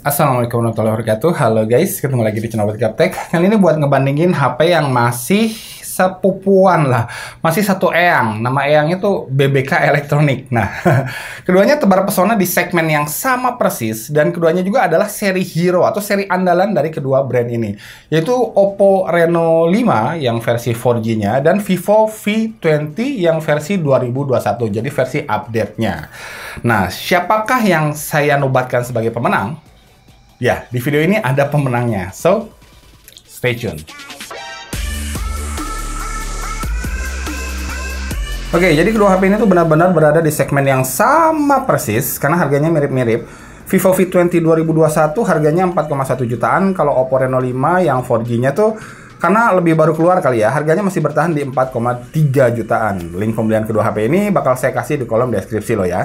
Assalamualaikum warahmatullahi wabarakatuh. Halo guys, ketemu lagi di channel Gaptek. Kali ini buat ngebandingin HP yang masih sepupuan lah, masih satu eyang. Nama eyangnya tuh BBK Elektronik. Nah, keduanya tebar pesona di segmen yang sama persis, dan keduanya juga adalah seri hero atau seri andalan dari kedua brand ini, yaitu Oppo Reno 5 yang versi 4G-nya dan Vivo V20 yang versi 2021, jadi versi update-nya. Nah, siapakah yang saya nobatkan sebagai pemenang? Ya, di video ini ada pemenangnya. So, stay tune. Oke, jadi kedua HP ini tuh benar-benar berada di segmen yang sama persis karena harganya mirip-mirip. Vivo V20 2021 harganya 4,1 jutaan, kalau Oppo Reno 5 yang 4G-nya tuh karena lebih baru keluar kali ya, harganya masih bertahan di 4,3 jutaan. Link pembelian kedua HP ini bakal saya kasih di kolom deskripsi loh ya.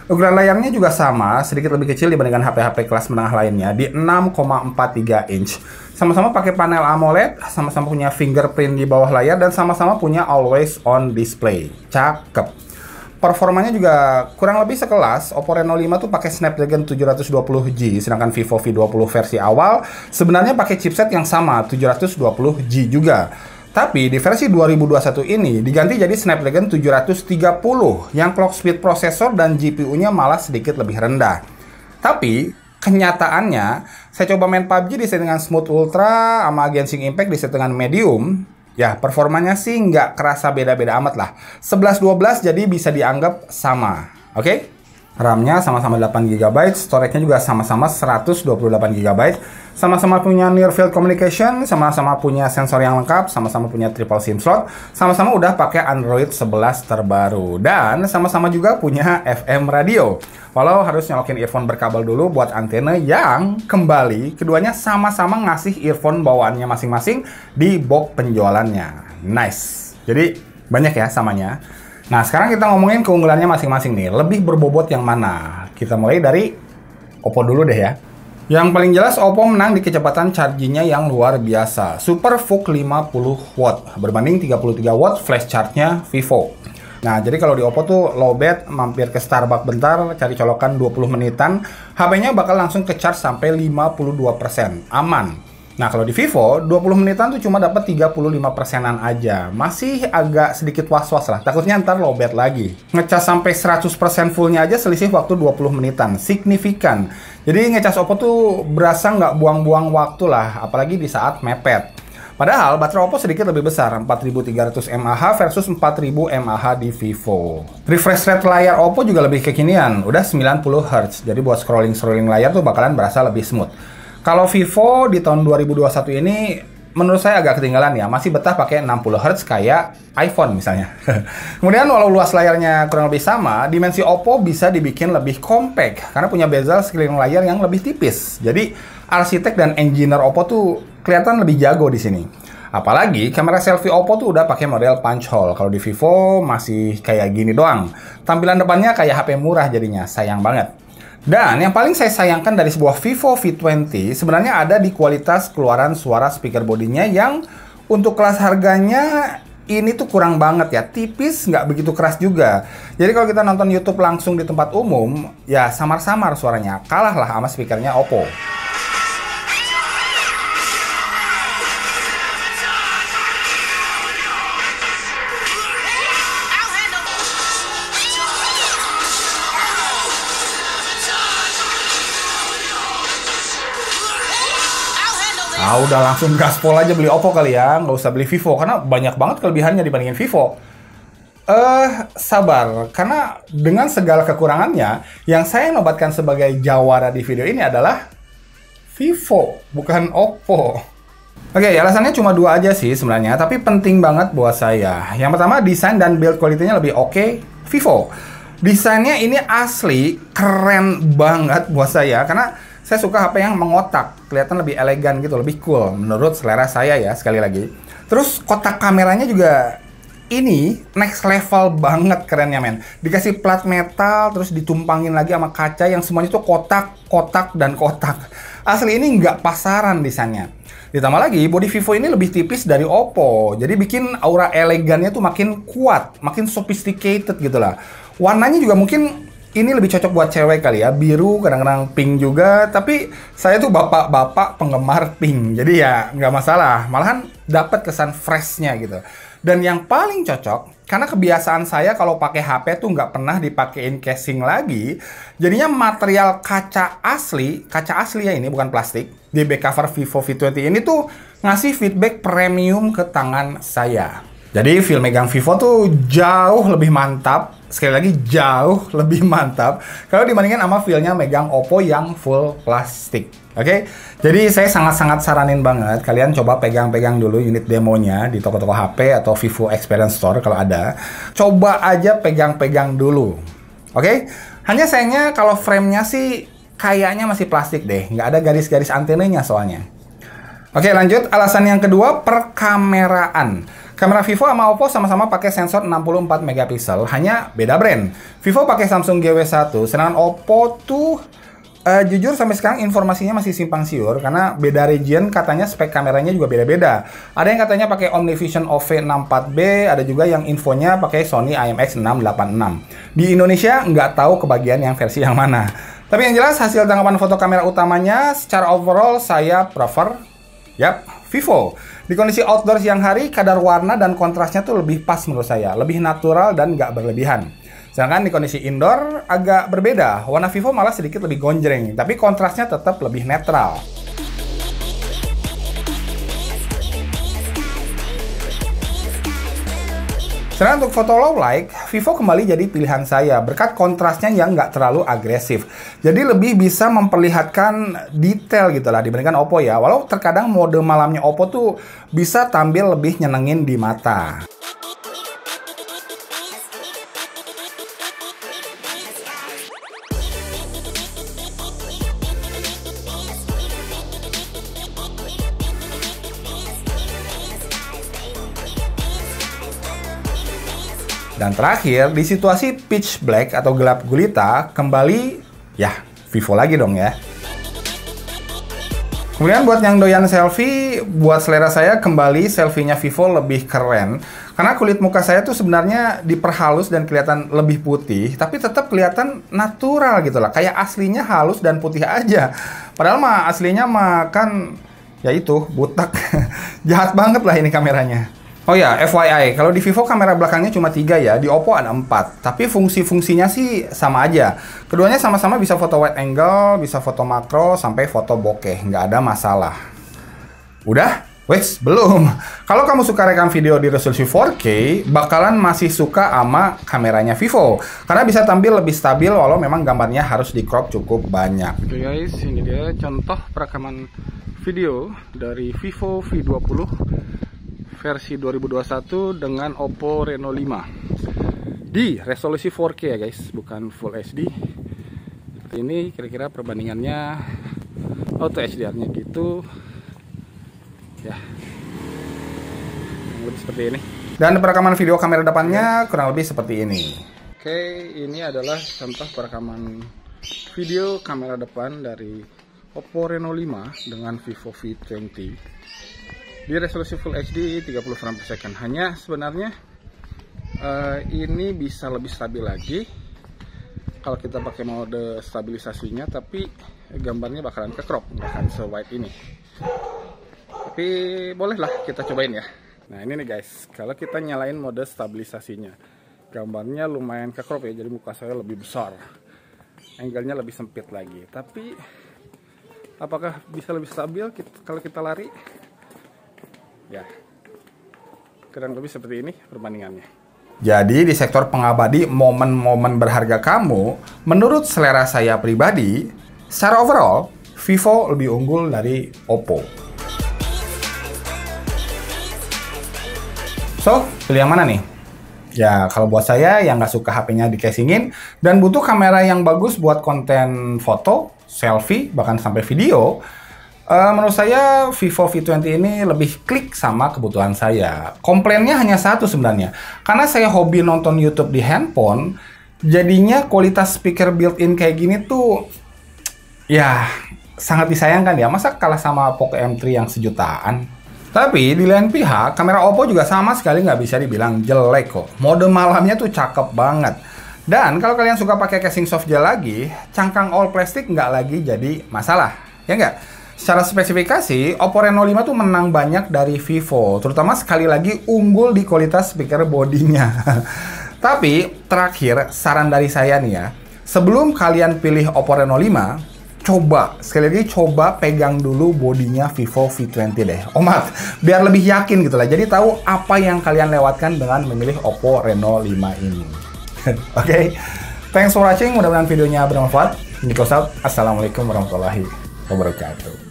Ukuran layarnya juga sama, sedikit lebih kecil dibandingkan HP-HP kelas menengah lainnya di 6,43 inch. Sama-sama pakai panel AMOLED, sama-sama punya fingerprint di bawah layar, dan sama-sama punya always on display. Cakep. Performanya juga kurang lebih sekelas. Oppo Reno 5 tuh pakai Snapdragon 720G, sedangkan Vivo V20 versi awal sebenarnya pakai chipset yang sama, 720G juga. Tapi di versi 2021 ini diganti jadi Snapdragon 730 yang clock speed prosesor dan GPU-nya malah sedikit lebih rendah. Tapi kenyataannya saya coba main PUBG di settingan Smooth Ultra sama Genshin Impact di settingan Medium. Ya, performanya sih nggak kerasa beda-beda amat lah. 11-12 jadi bisa dianggap sama. Oke? RAM-nya sama-sama 8GB, storage-nya juga sama-sama 128GB, sama-sama punya Near Field Communication, sama-sama punya sensor yang lengkap, sama-sama punya triple SIM slot, sama-sama udah pakai Android 11 terbaru, dan sama-sama juga punya FM radio. Walau harus nyolokin earphone berkabel dulu buat antena yang kembali, keduanya sama-sama ngasih earphone bawaannya masing-masing di box penjualannya. Nice. Jadi banyak ya samanya. Nah, sekarang kita ngomongin keunggulannya masing-masing nih. Lebih berbobot yang mana? Kita mulai dari Oppo dulu deh ya. Yang paling jelas Oppo menang di kecepatan chargingnya yang luar biasa. Super VOOC 50 watt berbanding 33 watt flash charge-nya Vivo. Nah, jadi kalau di Oppo tuh lowbat, mampir ke Starbucks bentar, cari colokan 20 menitan, HP-nya bakal langsung ke charge sampai 52%. Aman. Nah, kalau di Vivo, 20 menitan tuh cuma dapat 35%-an aja. Masih agak sedikit was-was lah. Takutnya ntar lowbat lagi. Ngecas sampai 100% fullnya aja selisih waktu 20 menitan. Signifikan. Jadi ngecas Oppo tuh berasa nggak buang-buang waktu lah. Apalagi di saat mepet. Padahal baterai Oppo sedikit lebih besar. 4300 mAh versus 4000 mAh di Vivo. Refresh rate layar Oppo juga lebih kekinian. Udah 90 Hz. Jadi buat scrolling-scrolling layar tuh bakalan berasa lebih smooth. Kalau Vivo di tahun 2021 ini menurut saya agak ketinggalan ya, masih betah pakai 60 Hz kayak iPhone misalnya. Kemudian walau luas layarnya kurang lebih sama, dimensi Oppo bisa dibikin lebih compact karena punya bezel sekeliling layar yang lebih tipis. Jadi arsitek dan engineer Oppo tuh kelihatan lebih jago di sini. Apalagi kamera selfie Oppo tuh udah pakai model punch hole. Kalau di Vivo masih kayak gini doang. Tampilan depannya kayak HP murah jadinya, sayang banget. Dan yang paling saya sayangkan dari sebuah Vivo V20 sebenarnya ada di kualitas keluaran suara speaker bodinya yang untuk kelas harganya ini tuh kurang banget ya, tipis, nggak begitu keras juga. Jadi kalau kita nonton YouTube langsung di tempat umum, ya samar-samar suaranya, kalah lah sama speakernya Oppo. Udah langsung gaspol aja beli Oppo kali ya, nggak usah beli Vivo, karena banyak banget kelebihannya dibandingin Vivo. Sabar, karena dengan segala kekurangannya, yang saya nobatkan sebagai jawara di video ini adalah Vivo, bukan Oppo. Oke, alasannya cuma dua aja sih sebenarnya, tapi penting banget buat saya. Yang pertama, desain dan build quality-nya lebih oke, Vivo. Desainnya ini asli keren banget buat saya, karena saya suka HP yang mengotak, kelihatan lebih elegan gitu, lebih cool menurut selera saya ya, sekali lagi. Terus kotak kameranya juga ini next level banget kerennya men. Dikasih plat metal, terus ditumpangin lagi sama kaca yang semuanya tuh kotak, kotak, dan kotak. Asli ini nggak pasaran desainnya. Ditambah lagi, body Vivo ini lebih tipis dari Oppo, jadi bikin aura elegannya tuh makin kuat, makin sophisticated gitu lah. Warnanya juga mungkin ini lebih cocok buat cewek kali ya, biru, kadang-kadang pink juga, tapi saya tuh bapak-bapak penggemar pink, jadi ya nggak masalah, malahan dapat kesan freshnya gitu. Dan yang paling cocok, karena kebiasaan saya kalau pakai HP tuh nggak pernah dipakein casing lagi, jadinya material kaca asli ya ini, bukan plastik, di back cover Vivo V20 ini tuh ngasih feedback premium ke tangan saya. Jadi feel megang Vivo tuh jauh lebih mantap, sekali lagi jauh lebih mantap kalau dibandingkan sama feel-nya megang Oppo yang full plastik. Oke? Jadi saya sangat-sangat saranin banget kalian coba pegang-pegang dulu unit demonya di toko-toko HP atau Vivo Experience Store kalau ada. Coba aja pegang-pegang dulu. Oke? Hanya sayangnya kalau frame-nya sih kayaknya masih plastik deh, nggak ada garis-garis antenanya soalnya. Oke, lanjut. Alasan yang kedua, perkameraan. Kamera Vivo sama Oppo sama-sama pakai sensor 64 megapiksel, hanya beda brand. Vivo pakai Samsung GW1, sedangkan Oppo tuh jujur sampai sekarang informasinya masih simpang siur karena beda region, katanya spek kameranya juga beda-beda. Ada yang katanya pakai OmniVision OV64B, ada juga yang infonya pakai Sony IMX686. Di Indonesia nggak tahu kebagian yang versi yang mana. Tapi yang jelas hasil tangkapan foto kamera utamanya secara overall saya prefer Vivo. Di kondisi outdoor siang hari, kadar warna dan kontrasnya tuh lebih pas menurut saya. Lebih natural dan nggak berlebihan. Sedangkan di kondisi indoor agak berbeda. Warna Vivo malah sedikit lebih gonjreng, tapi kontrasnya tetap lebih netral. Sedangkan untuk foto low light, Vivo kembali jadi pilihan saya berkat kontrasnya yang nggak terlalu agresif. Jadi lebih bisa memperlihatkan detail gitu lah dibandingkan Oppo ya. Walau terkadang mode malamnya Oppo tuh bisa tampil lebih nyenengin di mata. Dan terakhir, di situasi pitch black atau gelap gulita, kembali ya Vivo lagi dong ya. Kemudian buat yang doyan selfie, buat selera saya kembali selfie-nya Vivo lebih keren. Karena kulit muka saya tuh sebenarnya diperhalus dan kelihatan lebih putih, tapi tetap kelihatan natural gitu lah. Kayak aslinya halus dan putih aja. Padahal mah aslinya mah kan ya itu butak. Jahat banget lah ini kameranya. Oh ya, FYI, kalau di Vivo kamera belakangnya cuma 3 ya, di Oppo ada 4. Tapi fungsi-fungsinya sih sama aja. Keduanya sama-sama bisa foto wide angle, bisa foto makro, sampai foto bokeh. Nggak ada masalah. Udah? Wes, belum. Kalau kamu suka rekam video di resolusi 4K, bakalan masih suka sama kameranya Vivo. Karena bisa tampil lebih stabil walau memang gambarnya harus di crop cukup banyak. Oke guys, ini dia contoh perekaman video dari Vivo V20 versi 2021 dengan Oppo Reno 5 di resolusi 4K ya guys, bukan Full HD. Seperti ini kira-kira perbandingannya auto HDR-nya gitu ya, kurang lebih seperti ini. Dan perekaman video kamera depannya kurang lebih seperti ini. Oke, ini adalah contoh perekaman video kamera depan dari Oppo Reno 5 dengan Vivo V20 di resolusi Full HD 30 frame per second. Hanya sebenarnya ini bisa lebih stabil lagi kalau kita pakai mode stabilisasinya, tapi gambarnya bakalan ke crop, bahkan se-wide ini. Tapi bolehlah kita cobain ya. Nah ini nih guys, kalau kita nyalain mode stabilisasinya, gambarnya lumayan ke crop ya, jadi muka saya lebih besar, angle-nya lebih sempit lagi. Tapi apakah bisa lebih stabil kalau kita lari? Ya, kurang lebih seperti ini perbandingannya. Jadi di sektor pengabadi momen-momen berharga kamu, menurut selera saya pribadi, secara overall, Vivo lebih unggul dari Oppo. So, pilih yang mana nih? Ya, kalau buat saya yang nggak suka HP-nya di-casingin dan butuh kamera yang bagus buat konten foto, selfie, bahkan sampai video, menurut saya Vivo V20 ini lebih klik sama kebutuhan saya. Komplainnya hanya satu sebenarnya. Karena saya hobi nonton YouTube di handphone, jadinya kualitas speaker built-in kayak gini tuh ya sangat disayangkan ya. Masa kalah sama Poco M3 yang sejutaan? Tapi di lain pihak, kamera Oppo juga sama sekali nggak bisa dibilang jelek kok. Mode malamnya tuh cakep banget. Dan kalau kalian suka pakai casing soft gel lagi, cangkang all plastik nggak lagi jadi masalah, ya nggak? Secara spesifikasi, Oppo Reno 5 tuh menang banyak dari Vivo, terutama sekali lagi unggul di kualitas speaker bodinya. Tapi terakhir, saran dari saya nih ya, sebelum kalian pilih Oppo Reno 5, sekali lagi coba pegang dulu bodinya Vivo V20 deh, Omat, biar lebih yakin gitu lah. Jadi tahu apa yang kalian lewatkan dengan memilih Oppo Reno 5 ini. Oke, thanks for watching. Mudah-mudahan videonya bermanfaat. Niko out. Assalamualaikum warahmatullahi wabarakatuh.